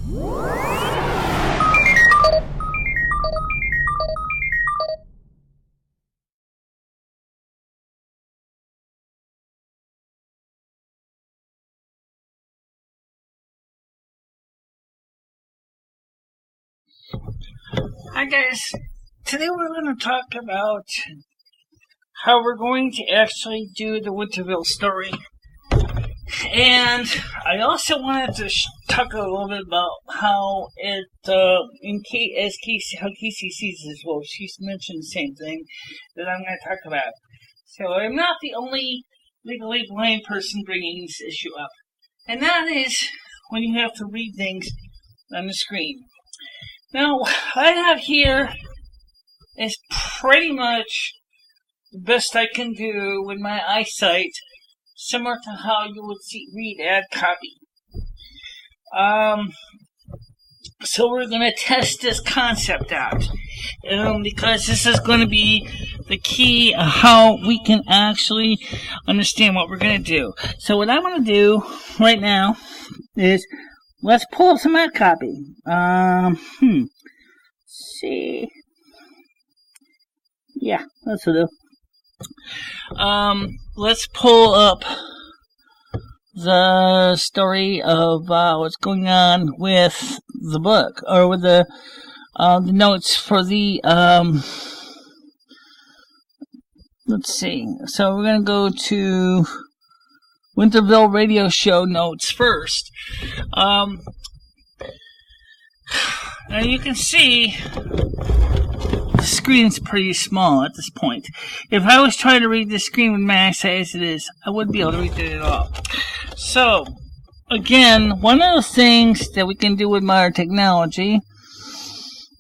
Hi guys, today we're going to talk about how we're going to actually do the Winterville story. And I also wanted to talk a little bit about how it, how Casey sees this. Well, she's mentioned the same thing that I'm going to talk about. So I'm not the only legally blind person bringing this issue up. And that is when you have to read things on the screen. Now, what I have here is pretty much the best I can do with my eyesight, similar to how you would read ad copy. So we're going to test this concept out, because this is going to be the key of how we can actually understand what we're going to do. So what I want to do right now is let's pull up some ad copy. See. Yeah, that's what I'll do. Let's pull up the story of what's going on with the book, or with the notes for the, let's see. So we're going to go to Winterville radio show notes first. Now you can see the screen's pretty small at this point. If I was trying to read the screen with my eyesight as it is, I wouldn't be able to read it at all. So, again, one of the things that we can do with modern technology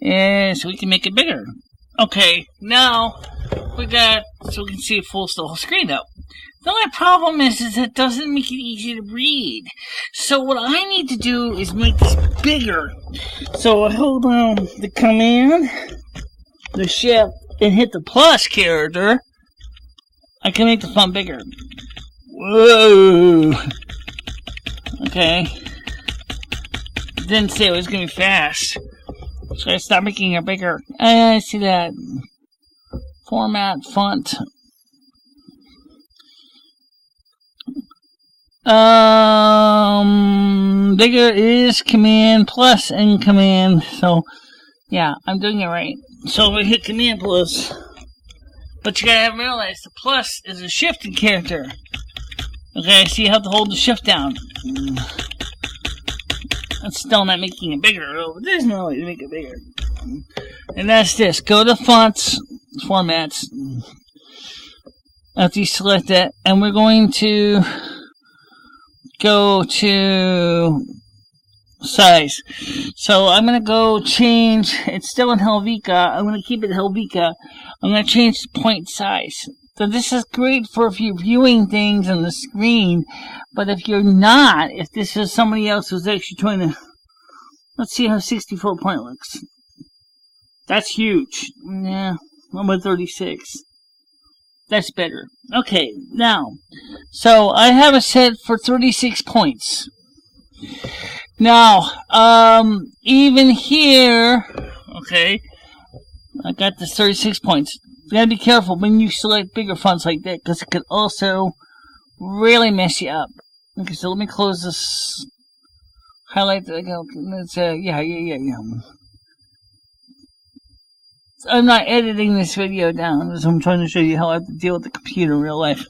is we can make it bigger. Okay, now we got, so we can see the whole screen up. The only problem is it doesn't make it easy to read. So what I need to do is make this bigger. So I hold down the command, the shift, and hit the plus character. I can make the font bigger. Whoa. Okay. Didn't say it was going to be fast. So I stopped making it bigger. I see that. Format, font. Bigger is command plus and command. So, yeah, I'm doing it right. So we hit command plus. But you gotta realize the plus is a shifting character. Okay, so you have to hold the shift down. That's still not making it bigger. But there's no way to make it bigger. And that's this. Go to fonts, formats. After you select that, and we're going to go to size. So I'm going to go change, it's still in Helvetica, I'm going to keep it Helvetica. I'm going to change the point size. So this is great for if you're viewing things on the screen, but if you're not, if this is somebody else who's actually trying to, let's see how 64 point looks. That's huge. Yeah, I'm at 36. That's better. Okay, now, so I have it set for 36 points. Now, even here, okay, I got this 36 points. You gotta be careful when you select bigger fonts like that, because it could also really mess you up. Okay, so let me close this. Highlight that. Let's, yeah. I'm not editing this video down, so I'm trying to show you how I have to deal with the computer in real life.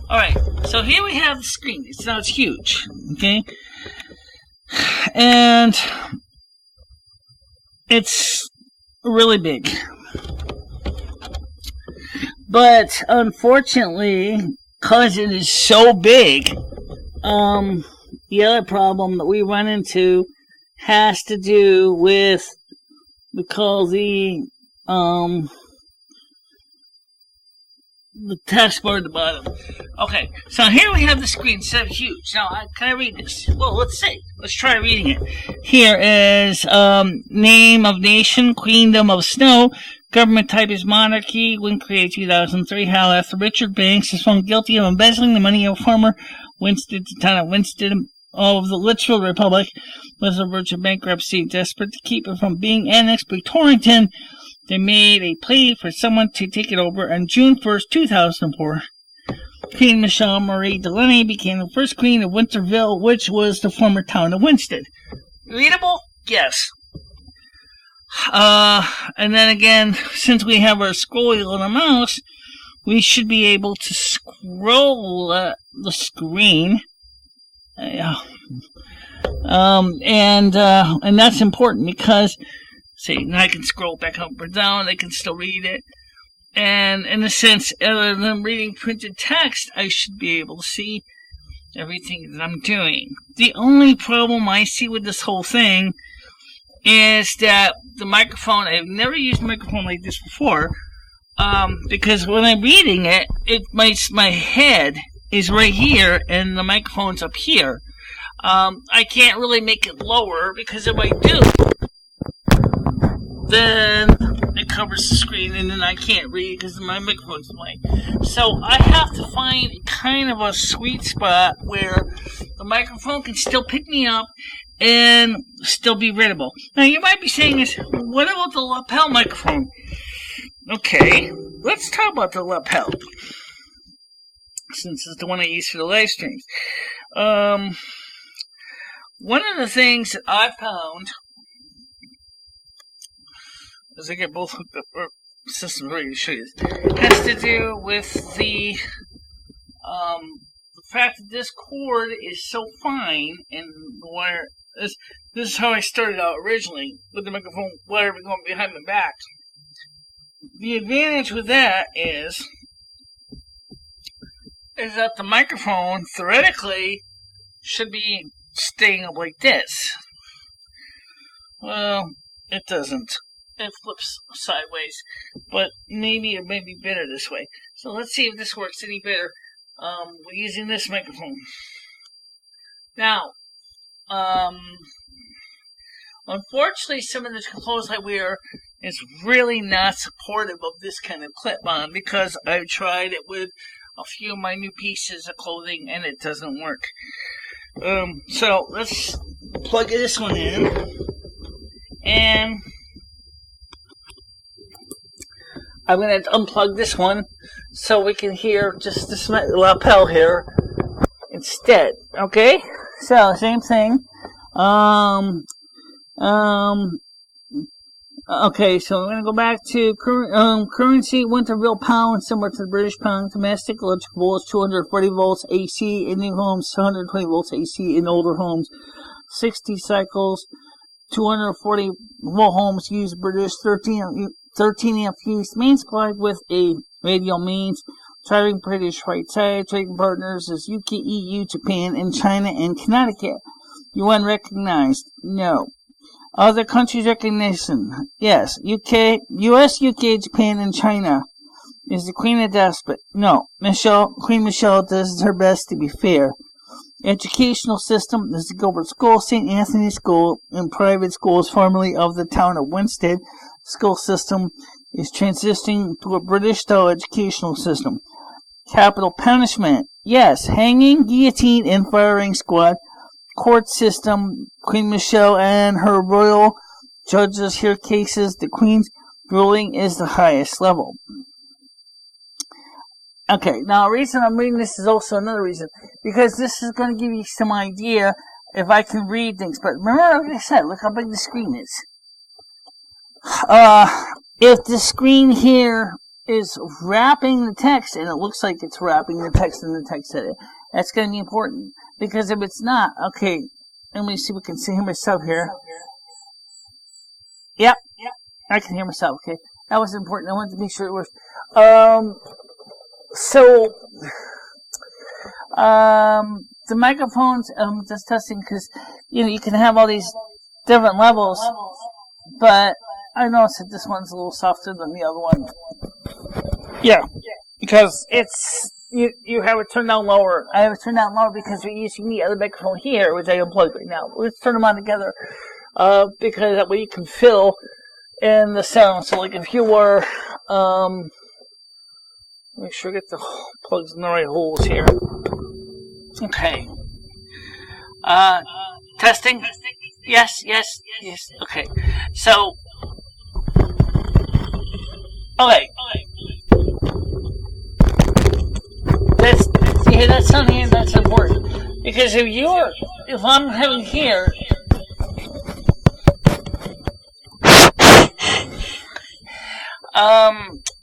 Alright, so here we have the screen. It's huge, okay? And it's really big. But unfortunately, because it is so big, the other problem that we run into has to do with, we call the text bar at the bottom. Okay, so here we have the screen set huge. Now, can I read this? Well, let's see. Let's try reading it. Here is name of nation, queendom of snow, government type is monarchy, when created 2003. How after Richard Banks is found guilty of embezzling the money of a farmer, Winston, the town of Winston, of the literal republic was on the verge of bankruptcy. Desperate to keep it from being annexed by Torrington, they made a plea for someone to take it over. On June 1st, 2004, Queen MicheleMarieDalene became the first queen of Winterville, which was the former town of Winston. Readable? Yes. And then again, since we have our scroll wheel and a mouse, we should be able to scroll the screen. And that's important because, see, now I can scroll back up or down, I can still read it. And in a sense, other than reading printed text, I should be able to see everything that I'm doing. The only problem I see with this whole thing is that the microphone, I've never used a microphone like this before, because when I'm reading it, my head is right here and the microphone's up here. I can't really make it lower because if I do, then it covers the screen and then I can't read because my microphone's away. So I have to find kind of a sweet spot where the microphone can still pick me up and still be readable. Now you might be saying this, what about the lapel microphone? Okay, let's talk about the lapel, since it's the one I use for the live streams. One of the things that I found, as I get both hooked up, or systems ready to show you this, has to do with the fact that this cord is so fine and the wire. This is how I started out originally, with the microphone wire going behind my back. The advantage with that is that the microphone, theoretically, should be staying up like this. Well, it doesn't. It flips sideways, but maybe it may be better this way. So let's see if this works any better. We're using this microphone. Now, unfortunately, some of the clothes I wear is really not supportive of this kind of clip-on because I've tried it with a few of my new pieces of clothing and it doesn't work. So let's plug this one in, and I'm going to unplug this one so we can hear just this lapel here instead. Okay, so same thing. Okay, so we're going to go back to currency, Winterville pound, similar to the British pound. Domestic electric volts, 240 volts AC in new homes, 120 volts AC in older homes. 60 cycles, 240 volt homes use British, 13 amp fuse. Main supplied with a radial means. Driving British right side. Trading partners is UK, EU, Japan, and China, and Connecticut. UN recognized? No. Other countries' recognition? Yes. UK, US, UK, Japan, and China. Is the Queen a despot? No. Queen Michelle does her best to be fair. Educational system is the Gilbert School, St. Anthony School, and private schools formerly of the town of Winston. School system is transitioning to a British-style educational system. Capital punishment? Yes. Hanging, guillotine, and firing squad. Court system, Queen Michelle and her royal judges hear cases. The Queen's ruling is the highest level. Okay, now the reason I'm reading this is also another reason, because this is going to give you some idea if I can read things. But remember what I said, look how big the screen is. If the screen here is wrapping the text, and it looks like it's wrapping the text in the text edit, that's going to be important. Because if it's not, okay, let me see if we can hear myself here. Yep, I can hear myself, okay. That was important. I wanted to make sure it was. The microphones, just testing, because, you can have all these different levels, but I noticed that this one's a little softer than the other one. Yeah, because it's, you have it turned down lower. I have it turned down lower because we're using the other microphone here, which I unplugged right now. Let's turn them on together, because that way you can fill in the sound. So, like, if you were, make sure I get the plugs in the right holes here. Okay. Testing? Yes. Okay. So, okay. That's something that's important. Because if I'm having here,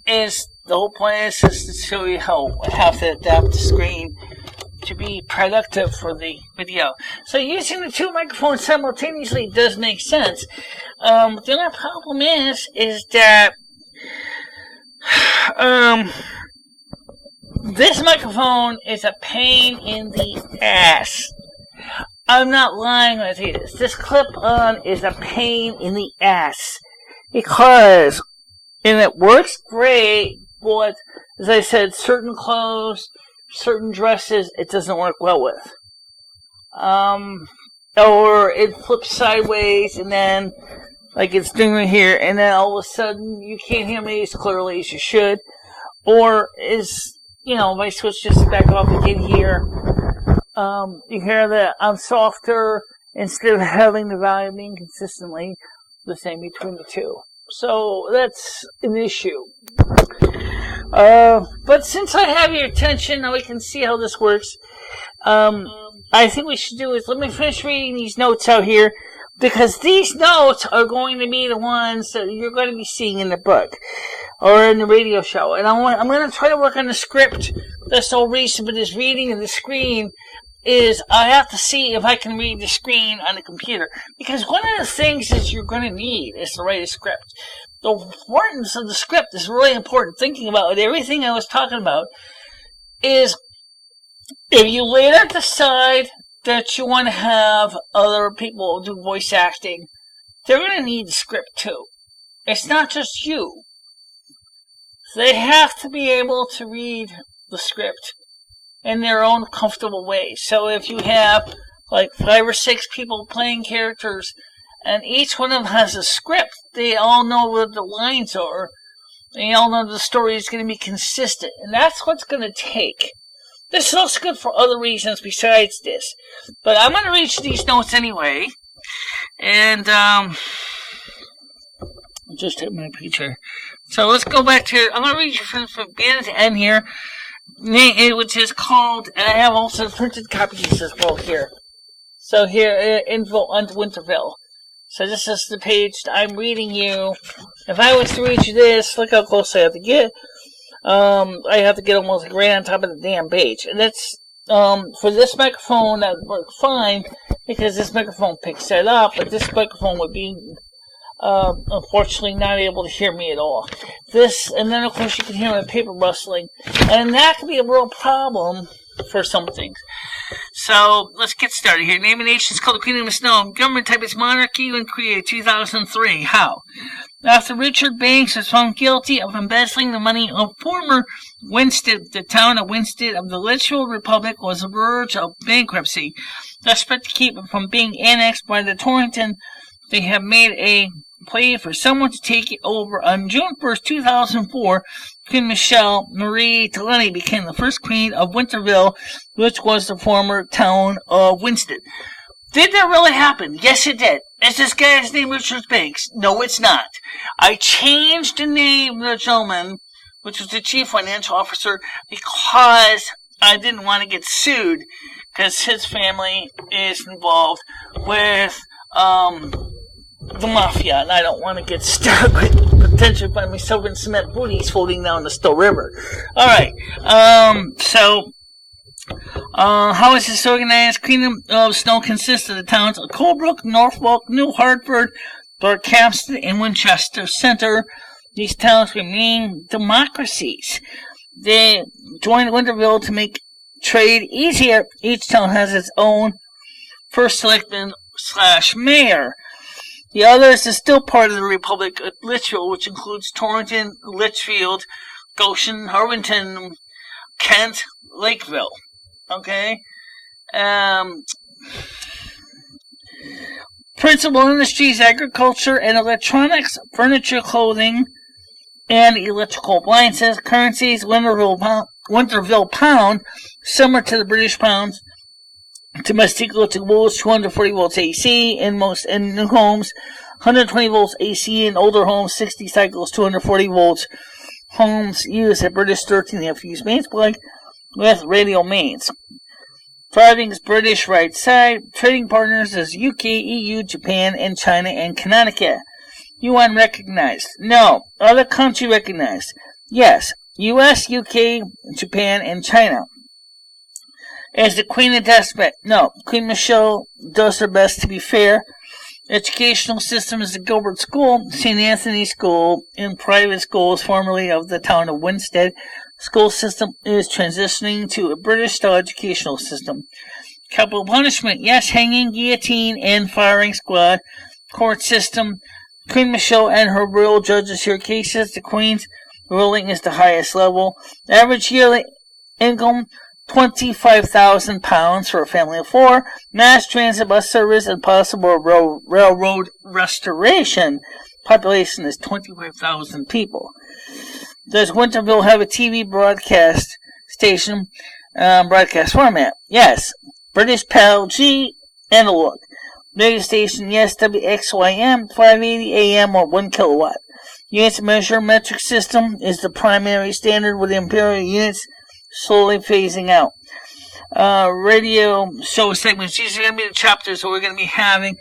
is the whole point is just to show you how I have to adapt the screen to be productive for the video. So using the two microphones simultaneously does make sense. The only problem is that this microphone is a pain in the ass. I'm not lying when I say this. This clip-on is a pain in the ass. Because, and it works great, but, as I said, certain clothes, certain dresses, it doesn't work well with. Or it flips sideways, and then, like it's doing right here, and then all of a sudden, you can't hear me as clearly as you should. Or is, if I switch this back off, you can hear, you hear that I'm softer instead of having the volume being consistently the same between the two. So that's an issue. But since I have your attention, now we can see how this works. I think we should do is let me finish reading these notes out here, because these notes are going to be the ones that you're going to be seeing in the book or in the radio show. And I'm going to try to work on the script. That's the whole reason for this reading of the screen is I have to see if I can read the screen on the computer. Because one of the things that you're going to need is to write a script. The importance of the script is really important. Thinking about it, everything I was talking about is if you later decide that you want to have other people do voice acting, they're going to need the script too. It's not just you. They have to be able to read the script in their own comfortable way. So if you have like 5 or 6 people playing characters, and each one of them has a script, they all know what the lines are. They all know the story is going to be consistent. And that's what's going to take. This is also good for other reasons besides this. But I'm going to read these notes anyway. And, just hit my picture. So let's go back to, I'm going to read you from beginning to end here, which is called, and I have also printed copies as well here. So here, info on Winterville. So this is the page I'm reading you. If I was to read you this, look how close I have to get. I have to get almost right on top of the damn page. And that's, for this microphone, that would work fine, because this microphone picks that up, but this microphone would be, unfortunately not able to hear me at all. This, and then of course you can hear the paper rustling, and that can be a real problem for some things. So, let's get started here. Name of the nation is called the Queen of the Snow. Government type is monarchy and created 2003. How? After Richard Banks was found guilty of embezzling the money of former Winsted, the town of Winsted of the Litchfield Republic was on the verge of bankruptcy. Desperate to keep it from being annexed by the Torrington, they have made a play for someone to take it over. On June 1st, 2004, Queen MicheleMarieDalene became the first queen of Winterville, which was the former town of Winsted. Did that really happen? Yes, it did. Is this guy's name Richard Banks? No, it's not. I changed the name of the gentleman, which was the chief financial officer, because I didn't want to get sued, because his family is involved with, the mafia, and I don't want to get stuck with potentially find myself in cement booties floating down the Stowe River. Alright, how is this organized? Queen of Snow consists of the towns of Colebrook, Norfolk, New Hartford, Dorchester, and Winchester Center. These towns remain democracies. They joined Winterville to make trade easier. Each town has its own first selectman / mayor. The others is still part of the Republic of Litchfield, which includes Torrington, Litchfield, Goshen, Harwinton, Kent, Lakeville. Okay? Principal industries, agriculture and electronics, furniture, clothing, and electrical appliances. Currencies, Winterville pound, similar to the British pounds. Domestic electric volts 240 volts AC in new homes, 120 volts AC in older homes, 60 cycles 240 volts. Homes use a British 13.5 fuse mains plug with radial mains. Driving is British right side. Trading partners is UK, EU, Japan, and China, and Connecticut. UN recognized. No. Other country recognized. Yes. US, UK, Japan, and China. Is the Queen a despot? No. Queen Michelle does her best to be fair. Educational system is the Gilbert School, St. Anthony School, and private schools formerly of the town of Winstead. School system is transitioning to a British-style educational system. Capital punishment, yes, hanging, guillotine, and firing squad. Court system, Queen Michelle and her royal judges hear cases. The Queen's ruling is the highest level. Average yearly income, £25,000 for a family of 4. Mass transit bus service and possible railroad restoration. Population is 25,000 people. Does Winterville have a TV broadcast station broadcast format? Yes. British PAL G analog. Radio station, yes, WXYM 580 AM or 1 kilowatt. Units measure metric system is the primary standard with imperial units slowly phasing out. Radio show segments. These are going to be the chapters that we're going to be having.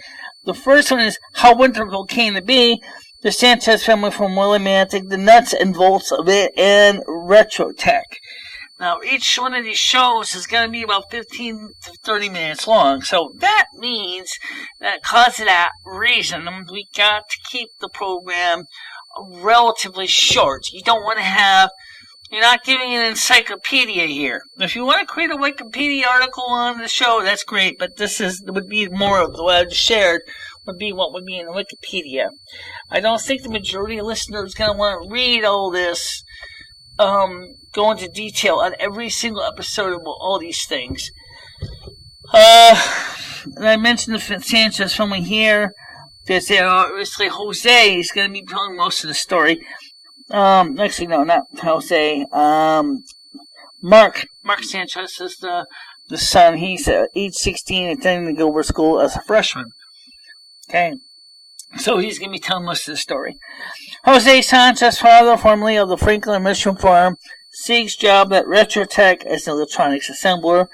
The first one is how Winterville came to be, the Sanchez family from Willimantic, the nuts and bolts of it, and retro tech. Now, each one of these shows is going to be about 15 to 30 minutes long. So that means that because of that reason, we got to keep the program relatively short. You don't want to have, you're not giving an encyclopedia here. If you want to create a Wikipedia article on the show, that's great, but would be more of what I've shared would be what would be in Wikipedia. I don't think the majority of listeners is going to want to read all this, go into detail on every single episode of all these things. And I mentioned the Sanchez family here. There's obviously Jose is going to be telling most of the story. Actually, no, not Jose. Mark Sanchez is the son. He's age 16, attending the Gilbert School as a freshman. Okay. So he's going to be telling most of the story. Jose Sanchez, father, formerly of the Franklin Mission Farm, seeks job at Retrotech as an electronics assembler.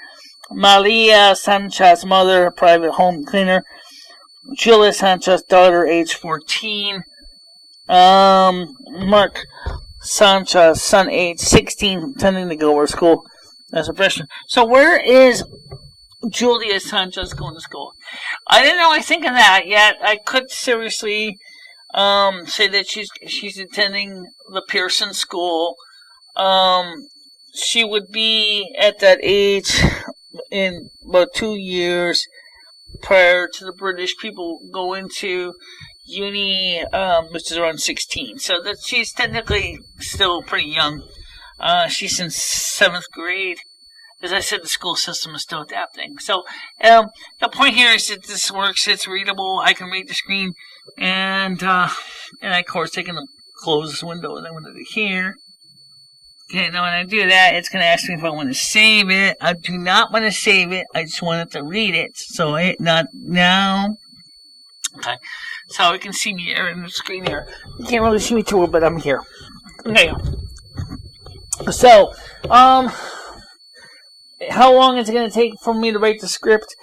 Maria Sanchez, mother, private home cleaner. Julia Sanchez, daughter, age 14. Mark Sanchez, son, age 16, attending the Gilbert School as a freshman. So where is Julia Sanchez going to school? I didn't really think of that yet. I could seriously say that she's attending the Pearson School. She would be at that age in about 2 years prior to the British people go into uni, which is around 16. So that she's technically still pretty young. She's in 7th grade. As I said, the school system is still adapting. So, the point here is that this works. It's readable. I can read the screen. And of course, I can close this window and I want to here. Okay, now when I do that, it's going to ask me if I want to save it. I do not want to save it. I just wanted to read it. So, not now. Okay, so you can see me here in the screen here. You can't really see me too well, but I'm here. Okay. So, how long is it going to take for me to write the script?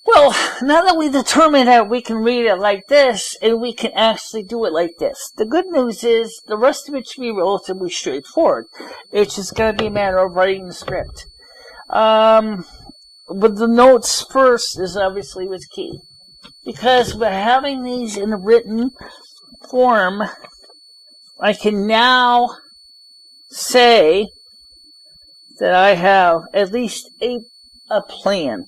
Well, now that we determined that we can read it like this, and we can actually do it like this, the good news is the rest of it should be relatively straightforward. It's just going to be a matter of writing the script. But the notes first is obviously what's key. Because by having these in a written form, I can now say that I have at least a plan.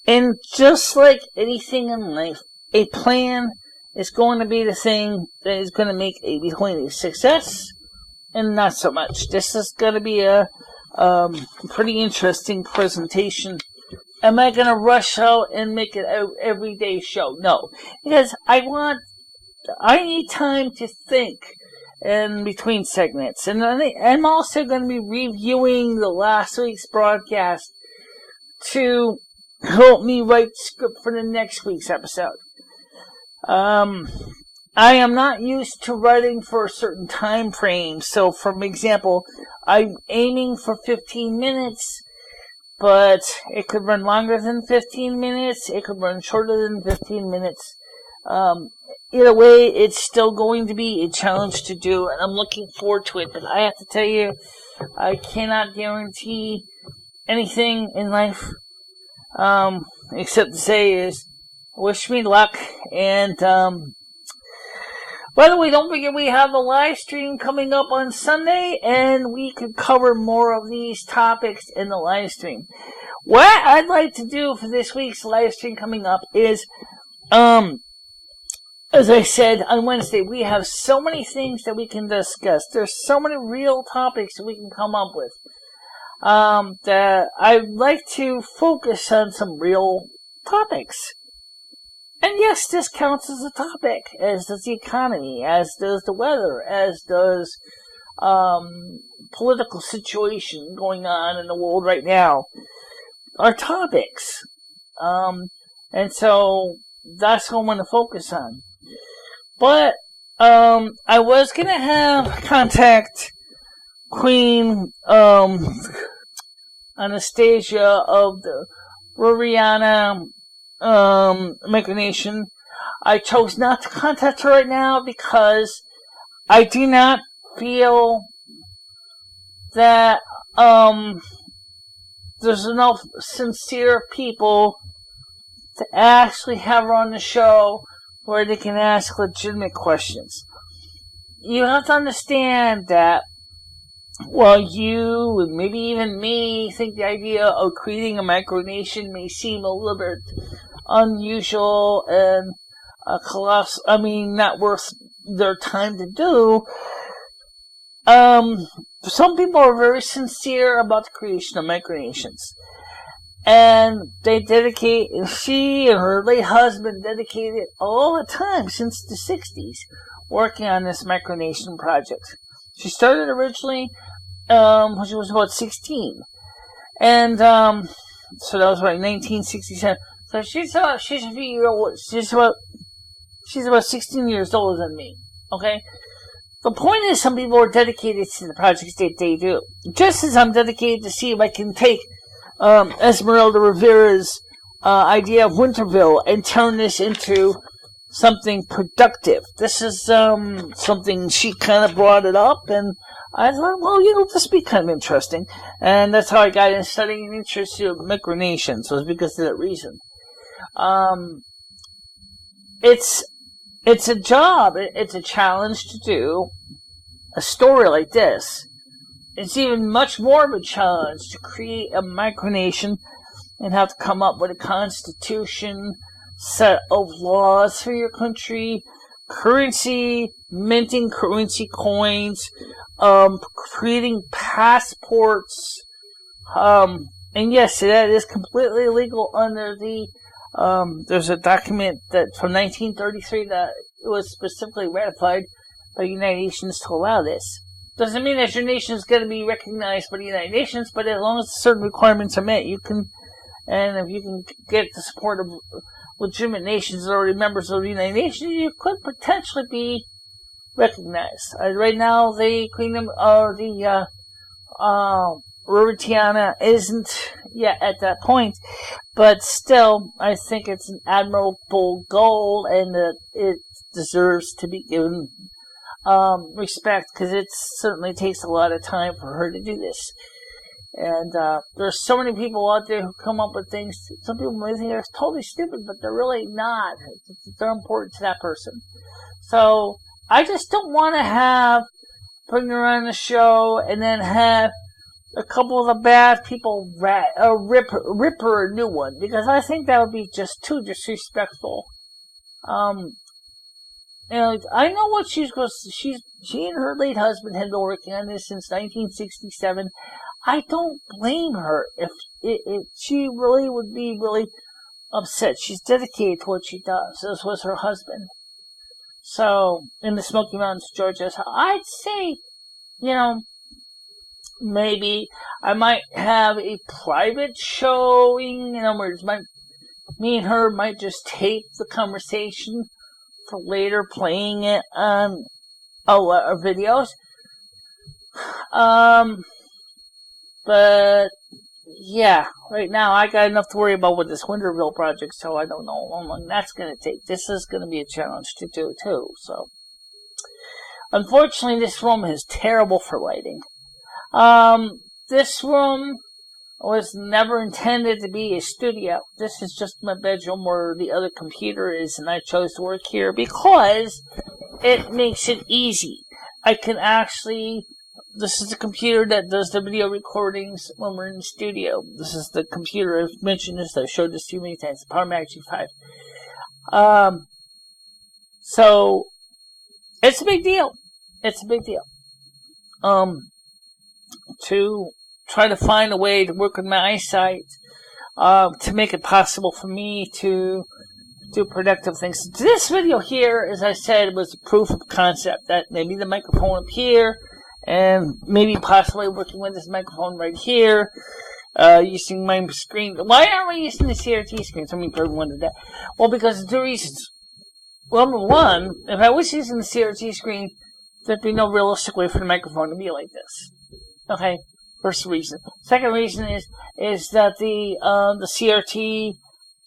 And just like anything in life, a plan is going to be the thing that is going to make between a success and not so much. This is going to be a pretty interesting presentation. Am I going to rush out and make it an everyday show? No. Because I need time to think in between segments. And I'm also going to be reviewing the last week's broadcast to help me write script for the next week's episode. I am not used to writing for a certain time frame. So, for example, I'm aiming for 15 minutes, but it could run longer than 15 minutes. It could run shorter than 15 minutes. Either way, it's still going to be a challenge to do, and I'm looking forward to it. But I have to tell you, I cannot guarantee anything in life, except to say is, wish me luck. And, by the way, don't forget we have a live stream coming up on Sunday, and we could cover more of these topics in the live stream. What I'd like to do for this week's live stream coming up is, as I said on Wednesday, we have so many things that we can discuss. There's so many real topics that we can come up with. That I'd like to focus on some real topics. And yes, this counts as a topic, as does the economy, as does the weather, as does political situation going on in the world right now. Are topics. And so that's what I want to focus on. But I was going to have contact Queen Anastasia of the Roriana Micronation. I chose not to contact her right now because I do not feel that there's enough sincere people to actually have her on the show where they can ask legitimate questions. You have to understand that while you, and maybe even me, think the idea of creating a micronation may seem a little bit unusual and not worth their time to do, some people are very sincere about the creation of micronations. And they dedicate, and she and her late husband dedicated all the time since the 60s working on this micronation project. She started originally when she was about 16. And so that was about 1967. So she's about 16 years older than me. Okay? The point is, some people are dedicated to the projects that they do. Just as I'm dedicated to see if I can take Esmeralda Rivera's idea of Winterville and turn this into something productive. This is something she kind of brought it up, and I thought, well, this would be kind of interesting. And that's how I got in studying an interest in micronations. So it was because of that reason. It's a job. It's a challenge to do a story like this. It's even much more of a challenge to create a micronation and have to come up with a constitution, set of laws for your country, currency, minting currency coins, creating passports. And yes, that is completely illegal under the there's a document that from 1933 that was specifically ratified by the United Nations to allow this. Doesn't mean that your nation is going to be recognized by the United Nations, but as long as certain requirements are met, you can, and if you can get the support of legitimate nations that are already members of the United Nations, you could potentially be recognized. Right now, the Kingdom or the Ruritiana isn't yet at that point, but still, I think it's an admirable goal, and that it deserves to be given respect, because it certainly takes a lot of time for her to do this. And there's so many people out there who come up with things. Some people may think they're totally stupid, but they're really not. They're important to that person. So I just don't want to bring her on the show and then have a couple of the bad people rip her a new one, because I think that would be just too disrespectful. I know what she and her late husband had been working on this since 1967. I don't blame her if she really would be really upset. She's dedicated to what she does, as was her husband. So, in the Smoky Mountains, Georgia. So I'd say, maybe I might have a private showing. In other words, me and her might just tape the conversation for later playing it on our videos. But yeah, right now I got enough to worry about with this Winterville project, so I don't know how long that's going to take. This is going to be a challenge to do too. So, unfortunately, this room is terrible for lighting. This room was never intended to be a studio. This is just my bedroom where the other computer is, and I chose to work here because it makes it easy. I can actually, this is the computer that does the video recordings when we're in the studio. This is the computer, I've mentioned this, I've showed this to you many times, the PowerMac G5. So, it's a big deal. It's a big deal. To try to find a way to work with my eyesight, to make it possible for me to do productive things. This video here, as I said, was proof of concept that maybe the microphone up here, and maybe possibly working with this microphone right here, using my screen. Why aren't we using the CRT screen? Somebody probably wondered that. Well, because of two reasons. Well, number one, if I was using the CRT screen, there'd be no realistic way for the microphone to be like this. Okay, first reason. Second reason is that the CRT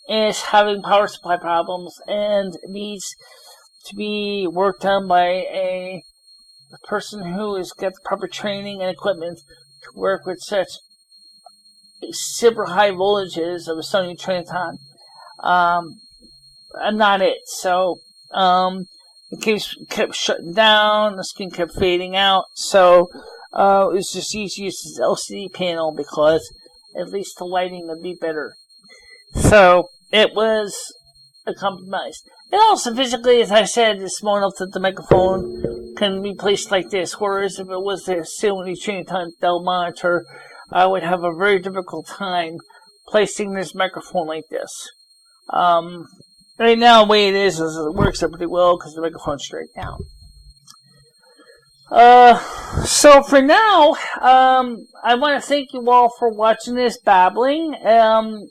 is having power supply problems and needs to be worked on by a person who has got the proper training and equipment to work with such super high voltages of a Sony Triniton. I'm not it. So, it kept shutting down, the screen kept fading out, so it was just easy to use this LCD panel because at least the lighting would be better. So, it was a compromise. And also, physically, as I said, it's small enough that the microphone can be placed like this, whereas if it was the Sony Triniton Dell monitor, I would have a very difficult time placing this microphone like this. Right now, the way it is it works out pretty well because the microphone's straight down. So for now, I want to thank you all for watching this babbling.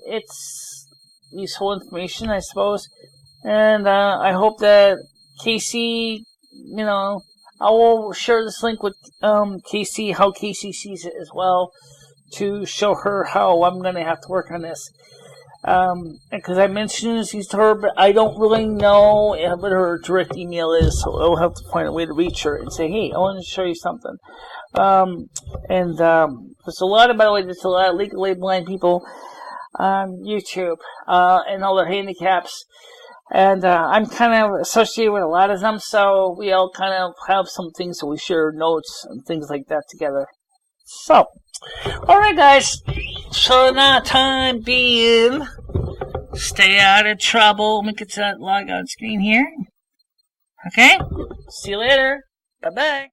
It's useful information, I suppose. And, I hope that Casey, I will share this link with, Casey, how Casey sees it as well, to show her how I'm going to have to work on this. Because I mentioned this to her, but I don't really know what her direct email is, so I'll have to find a way to reach her and say, hey, I want to show you something. There's a lot, by the way, there's a lot of legally blind people on YouTube, and all their handicaps. And, I'm kind of associated with a lot of them, so we all kind of have some things that we share notes and things like that together. So, alright guys, so now time being, stay out of trouble. Let me get to that log on screen here. Okay, see you later. Bye-bye.